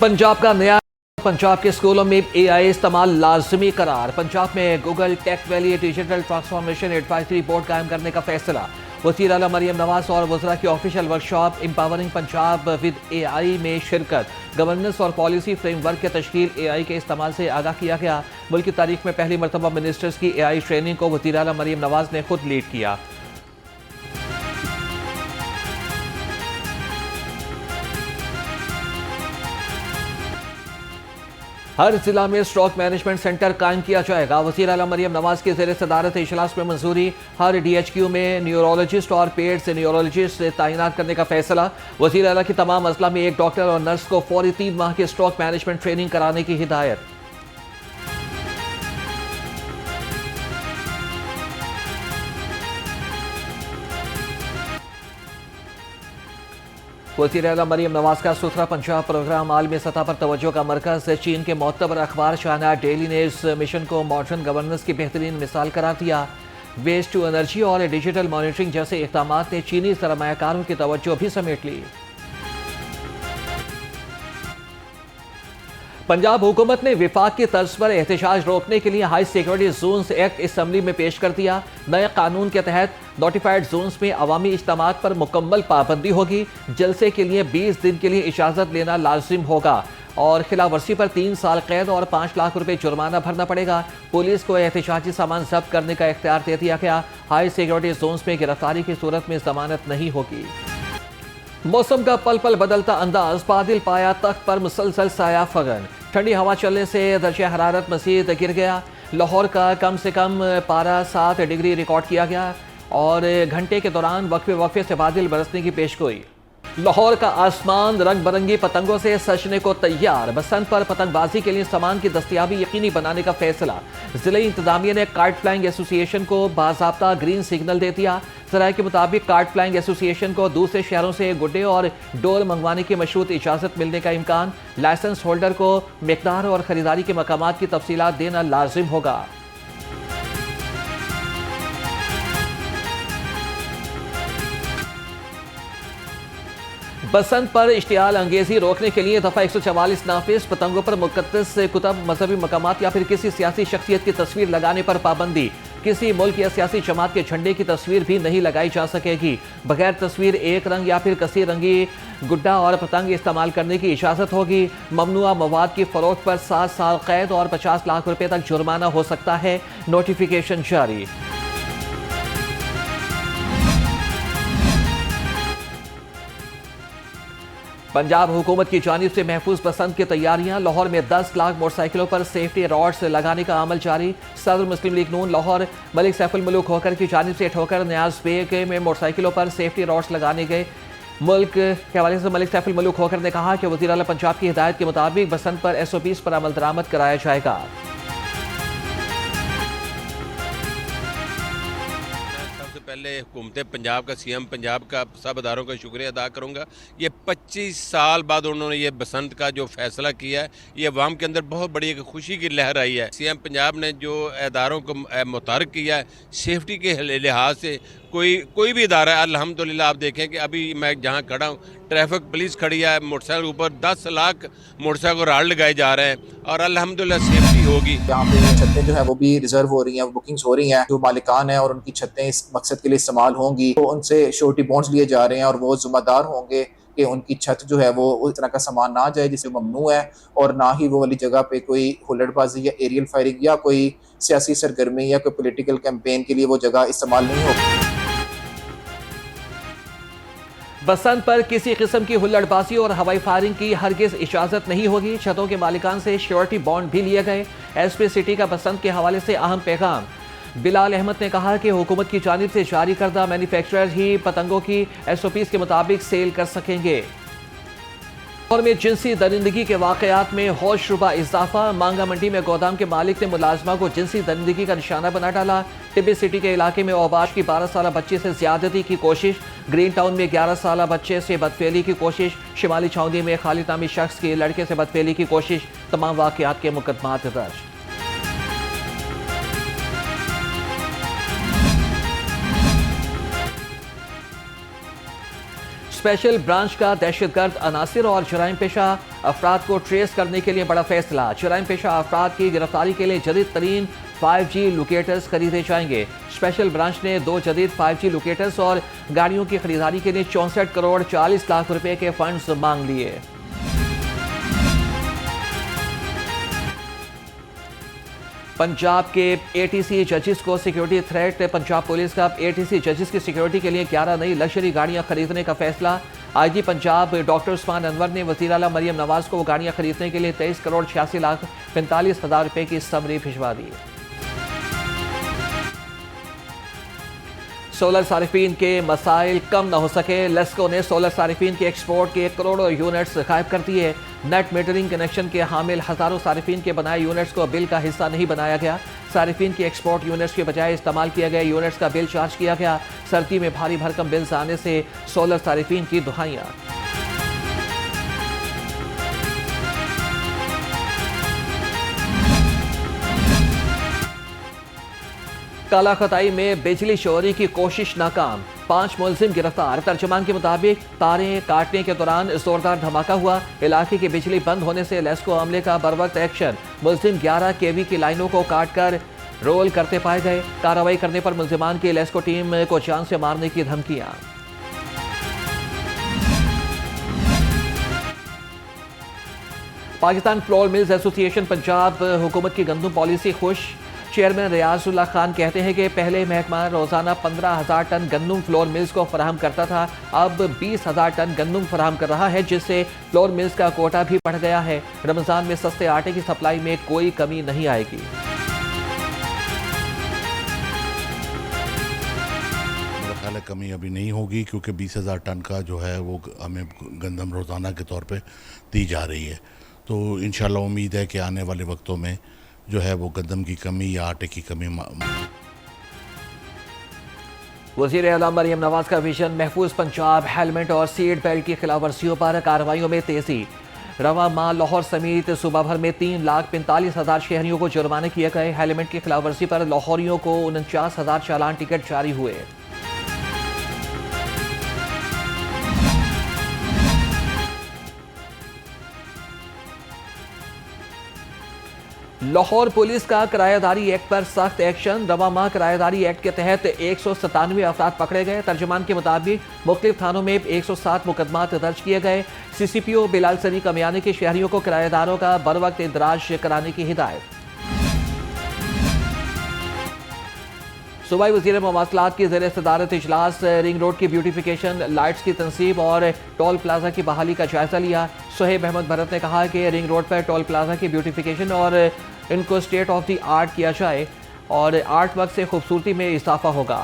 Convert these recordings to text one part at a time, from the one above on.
पंजाब का नया पंजाब के स्कूलों में एआई इस्तेमाल लाजमी करार। पंजाब में Google tech valley digital transformation advisory board कायम करने का फैसला। वज़ीर आला मरियम नवाज और वज़रा की official workshop empowering Punjab with AI में शिरकत। गवर्नेंस और पॉलिसी फ्रेमवर्क के तश्कील एआई के इस्तेमाल से आगाह किया गया। मुल्क की तारीख में पहली मरतबा मिनिस्टर्स की एआई ट्रेनिंग को वज़ीर आला मरियम नवाज ने खुद लीड किया। हर जिला में स्ट्रोक मैनेजमेंट सेंटर कायम किया जाएगा। वज़ीर आला मरियम नवाज की ज़ेर सदारत इजलास में मंजूरी। हर डीएचक्यू में न्यूरोलॉजिस्ट और पेड्स न्यूरोलॉजिस्ट तैनात करने का फैसला। वज़ीर आला की तमाम अजला में एक डॉक्टर और नर्स को फौरी 3 माह की स्ट्रोक मैनेजमेंट ट्रेनिंग कराने की हिदायत। वज़ीर आला मरियम नवाज का सुथरा पंजाब प्रोग्राम आलमी सतह पर तवज्जो का मरकज। चीन के मोतबर अखबार शाना डेली ने इस मिशन को मॉडर्न गवर्नेंस की बेहतरीन मिसाल करार दिया। वेस्ट टू एनर्जी और डिजिटल मॉनिटरिंग जैसे इक़दाम ने चीनी सरमायाकारों की तवज्जो भी समेट ली। पंजाब हुकूमत ने विफाक की तर्ज पर एहतजाज रोकने के लिए high security zones act assembly में पेश कर दिया। नए कानून के तहत नोटिफाइड जोन्स में अवामी इज्तिमात पर मुकम्मल पाबंदी होगी। जलसे के लिए 20 दिन के लिए इजाज़त लेना लाजिम होगा और खिलाफ वर्जी पर 3 साल कैद और 5 लाख रुपए जुर्माना भरना पड़ेगा। पुलिस को एहतजाजी सामान जब्त करने का इख्तियार दे दिया गया। हाई सिक्योरिटी जोन्स में गिरफ्तारी की सूरत में जमानत नहीं होगी। मौसम का पल पल बदलता अंदाज। बादल पाया तख्त पर मुसलसल साया फगन। ठंडी हवा चलने से दर्जा हरारत मज़ीद गिर गया। लाहौर का कम से कम पारा 7 डिग्री रिकॉर्ड किया गया और घंटे के दौरान वक्फे वक्फे से बादल बरसने की पेशगोई। लाहौर का आसमान रंग बिरंगी पतंगों से सजने को तैयार। बसंत पर पतंगबाजी के लिए सामान की दस्तियाबी यकीनी बनाने का फैसला। जिला इंतजामिया ने कार्ड फ्लाइंग एसोसिएशन को बाज़ाब्ता ग्रीन सिग्नल दे दिया। ज़राए के मुताबिक कार्ड फ्लाइंग एसोसिएशन को दूसरे शहरों से गुड्डे और डोल मंगवाने की मशरूत इजाज़त मिलने का इम्कान। लाइसेंस होल्डर को मिकदार और ख़रीदारी के मकामात की तफसीलात देना लाजिम होगा। बसंत पर इश्तियाल अंगेजी रोकने के लिए दफ़ा 144 नाफिज। पतंगों पर मुक़द्दस कुतब मजहबी मकामात या फिर किसी सियासी शख्सियत की तस्वीर लगाने पर पाबंदी। किसी मुल्क या सियासी जमात के झंडे की तस्वीर भी नहीं लगाई जा सकेगी। बगैर तस्वीर एक रंग या फिर कसी रंगी गुड्डा और पतंग इस्तेमाल करने की इजाज़त होगी। ममनुआ मवाद की फरोख्त पर 7 साल कैद और 50 लाख रुपए तक जुर्माना हो सकता है। नोटिफिकेशन जारी। पंजाब हुकूमत की जानिब से महफूज बसंत की तैयारियां। लाहौर में 10 लाख मोटरसाइकिलों पर सेफ्टी रॉड्स लगाने का अमल जारी। सदर मुस्लिम लीग नून लाहौर मलिक सैफुल मुल्क होकर की जानिब से ठोकर न्याज बेग में मोटरसाइकिलों पर सेफ्टी रॉड्स लगाने गए। मुल्क के हवाले से मलिक सैफुल मुल्क होकर ने कहा कि वज़ीर आला पंजाब की हिदायत के मुताबिक बसंत पर SOPs पर अमल दरामद कराया जाएगा। पहले हुकूमत पंजाब का CM पंजाब का सब अदारों का शुक्रिया अदा करूँगा। ये 25 साल बाद उन्होंने ये बसंत का जो फैसला किया है, ये अवाम के अंदर बहुत बड़ी एक खुशी की लहर आई है। CM पंजाब ने जो अदारों को मुतहर्रिक किया है सेफ्टी के लिहाज से, कोई भी इदारा है, अल्हम्दुलिल्लाह आप देखें कि अभी मैं जहाँ खड़ा हूँ ट्रैफिक पुलिस खड़ी है, मोटरसाइकिल ऊपर 10 लाख मोटरसाइकिल को राड लगाए जा रहे हैं और अल्हम्दुलिल्लाह सेफ्टी होगी। यहाँ पे छतें जो है वो भी रिजर्व हो रही हैं, बुकिंग्स हो रही हैं। जो मालिकान है और उनकी छतें इस मकसद के लिए इस्तेमाल होंगी तो उनसे श्योरिटी बॉन्ड्स लिए जा रहे हैं और वो जिम्मेदार होंगे कि उनकी छत जो है वो उस तरह का सामान ना जाए जिससे ममनू है, और ना ही वो वाली जगह पे कोई हुल्लड़बाजी या एरियल फायरिंग या कोई सियासी सरगर्मी या कोई पोलिटिकल कैंपेन के लिए वो जगह इस्तेमाल नहीं होगी। बसंत पर किसी किस्म की हुल्लड़बाजी और हवाई फायरिंग की हरगिज इजाजत नहीं होगी। छतों के मालिकान से श्योरिटी बॉन्ड भी लिए गए। SP सिटी का बसंत के हवाले से अहम पैगाम। बिलाल अहमद ने कहा कि हुकूमत की जानिब से जारी करदा मैन्युफैक्चरर ही पतंगों की SOPs के मुताबिक सेल कर सकेंगे। और में जिनसी दरिंदगी के वाकयात में होशरुबा इजाफा। मांगा मंडी में गोदाम के मालिक ने मुलाजमा को जिनसी दरिंदगी का निशाना बना डाला। टिब्बी सिटी के इलाके में औबाश की 12 साल बच्चे से ज्यादती की कोशिश। ग्रीन टाउन में 11 साल बच्चे से बदफेली की कोशिश। शिमाली छाउंदी में खालिद नामी शख्स की लड़के से बदफेली की कोशिश। तमाम वाकयात के मुकदमात दर्ज। स्पेशल ब्रांच का दहशतगर्द अनासिर और जराइम पेशा अफराद को ट्रेस करने के लिए बड़ा फैसला। जराइम पेशा अफराद की गिरफ्तारी के लिए जदीद तरीन 5G लोकेटर्स खरीदे जाएंगे। स्पेशल ब्रांच ने 2 जदीद 5G लोकेटर्स और गाड़ियों की खरीदारी के लिए 64 करोड़ 40 लाख रुपए के फंड्स मांग लिए। पंजाब के ATC जजेस को सिक्योरिटी थ्रेट। पंजाब पुलिस का ATC जजेस की सिक्योरिटी के लिए 11 नई लग्जरी गाड़ियां खरीदने का फैसला। IG पंजाब डॉक्टर उस्मान अनवर ने वज़ीर आला मरियम नवाज को गाड़ियां खरीदने के लिए 23 करोड़ 86 लाख 45 हजार रुपए की समरी भिजवा दी। सोलर सारिफीन के मसाइल कम न हो सके। लेस्को ने सोलर सारिफीन के एक्सपोर्ट के करोड़ों यूनिट्स गायब कर दिए। नेट मीटरिंग कनेक्शन के हामिल हजारों सारिफीन के बनाए यूनिट्स को बिल का हिस्सा नहीं बनाया गया। सारिफीन के एक्सपोर्ट यूनिट्स के बजाय इस्तेमाल किए गए यूनिट्स का बिल चार्ज किया गया। सर्दी में भारी भरकम बिल्स आने से सोलर सारिफीन की दुहाइयां। काला खताई में बिजली चोरी की कोशिश नाकाम। 5 मुलजिम गिरफ्तार। तर्जुमान के मुताबिक तारें काटने के दौरान जोरदार धमाका हुआ। इलाके की बिजली बंद होने से लेस्को अमले का बरवक्त एक्शन। मुलजिम 11 kV की लाइनों को काटकर रोल करते पाए गए। कार्रवाई करने पर मुलजिमान की लेस्को टीम को जान से मारने की धमकियां। Pakistan flour mills association Punjab हुकूमत की गंदम पॉलिसी खुश। चेयरमैन रियाजुल्लाह खान कहते हैं कि पहले महकमा रोजाना 15,000 टन गंदम फ्लोर मिल्स को फराहम करता था, अब 20,000 टन गंदम फराहम कर रहा है, जिससे फ्लोर मिल्स का कोटा भी बढ़ गया है। रमजान में सस्ते आटे की सप्लाई में कोई कमी नहीं आएगी। मेरा ख्याल है कमी अभी नहीं होगी, क्योंकि 20,000 टन का जो है वो हमें गंदम रोज़ाना के तौर पे दी जा रही है। तो इंशाल्लाह उम्मीद है कि आने वाले वक्तों में जो है वो गंदम की कमी या आटे की कमी। वज़ीर आला मरियम नवाज का विजन महफूज पंजाब। हेलमेट और सीट बेल्ट की खिलाफ वर्जियों पर कार्रवाइयों में तेजी। रवा माह लाहौर समेत सूबा भर में 3,45,000 शहरियों को जुर्माने किए गए। हेलमेट की खिलाफ वर्जी पर लाहौरियों को 49,000 चालान टिकट जारी हुए। लाहौर पुलिस का किरायादारी एक्ट पर सख्त एक्शन। रवा माह किरायादारी एक्ट के तहत 197 अफराद पकड़े गए। तर्जुमान के मुताबिक मुख्तलिफ थानों में 107 मुकदमात दर्ज किए गए। CCPO बिलाल सरी कमियानी के शहरियों को किराएदारों का बरवक्त इंदराज कराने की हिदायत। सूबाई वज़ीर मवासलात की ज़ेर सदारत इजलास रिंग रोड की ब्यूटिफिकेशन, लाइट्स की तनसीब और टोल प्लाजा की बहाली का जायजा लिया। सोहेब अहमद भरत ने कहा कि रिंग रोड पर टोल प्लाजा की ब्यूटिफिकेशन और इनको स्टेट ऑफ द आर्ट किया जाए और आर्ट वर्क से खूबसूरती में इजाफा होगा।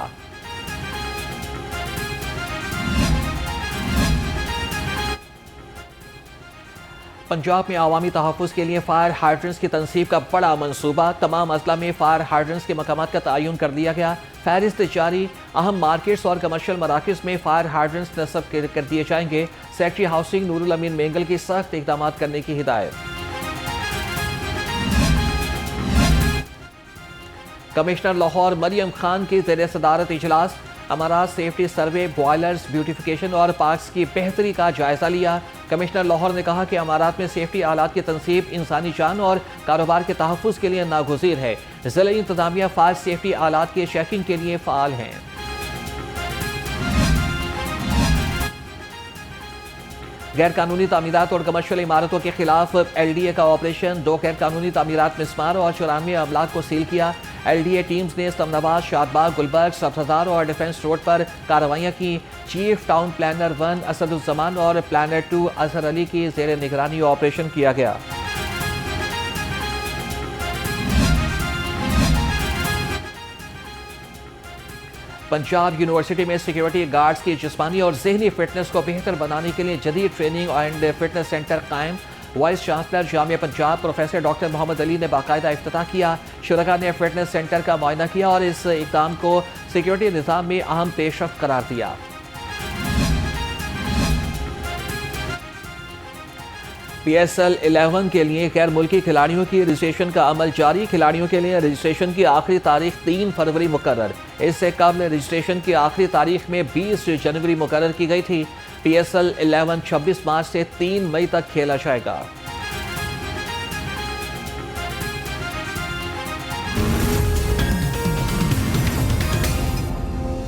पंजाब में अवामी तहफ़्फ़ुज़ के लिए फायर हाइड्रेंट्स की तनसीब का बड़ा मनसूबा। तमाम अजला में फायर हाइड्रेंट्स के मकामात का तयन कर दिया गया। फहरिस्त जारी। अहम मार्केट्स और कमर्शियल मराकज़ में फायर हाइड्रेंट्स नस्ब कर दिए जाएंगे। सेक्रेटरी हाउसिंग नूरुल अमीन मेंगल की सख्त इक़दाम करने की हिदायत। कमिश्नर लाहौर मरियम खान की ज़ेर सदारत इजलास। अमारात सेफ्टी सर्वे, बॉयलर्स, ब्यूटिफिकेशन और पार्क्स की बेहतरी का जायजा लिया। कमिश्नर लाहौर ने कहा कि अमारात में सेफ्टी आलात की तनसीब इंसानी जान और कारोबार के तहफ़्फ़ुज़ के लिए नागुज़ीर है। ज़िला इंतज़ामिया फायर सेफ्टी आलात की चेकिंग के लिए फ़ाल हैं। गैर कानूनी तामीरात और कमर्शियल इमारतों के खिलाफ LDA का ऑपरेशन। 2 गैर कानूनी तामीरात मिसमार और 94 अमलाक को सील किया। LDA टीम्स ने इस्लामाबाद, शादबाग, गुलबर्ग, सब्ज़ार और डिफेंस रोड पर कार्रवाइयाँ की। चीफ टाउन प्लानर 1 असदुज़्ज़मान और प्लानर 2 अजहर अली की ज़ेर निगरानी ऑपरेशन किया गया। पंजाब यूनिवर्सिटी में सिक्योरिटी गार्ड्स की जिस्मानी और ज़हनी फिटनेस को बेहतर बनाने के लिए जदीद ट्रेनिंग एंड फिटनेस सेंटर कायम। Vice chancellor Jamia Punjab professor doctor Mohammad Ali ने बाकायदा इफ्तिताह किया। शुरका ने फिटनेस सेंटर का मुआयना किया और इस इक़दाम को सिक्योरिटी निज़ाम में अहम पेशरफ्त करार दिया। PSL 11 के लिए गैर मुल्की खिलाड़ियों की रजिस्ट्रेशन का अमल जारी। खिलाड़ियों के लिए रजिस्ट्रेशन की आखिरी तारीख 3 फरवरी मुकर्रर। इससे कबल रजिस्ट्रेशन की आखिरी तारीख में 20 जनवरी मुकर्रर की गई थी। PSL 11 26 मार्च से 3 मई तक खेला जाएगा।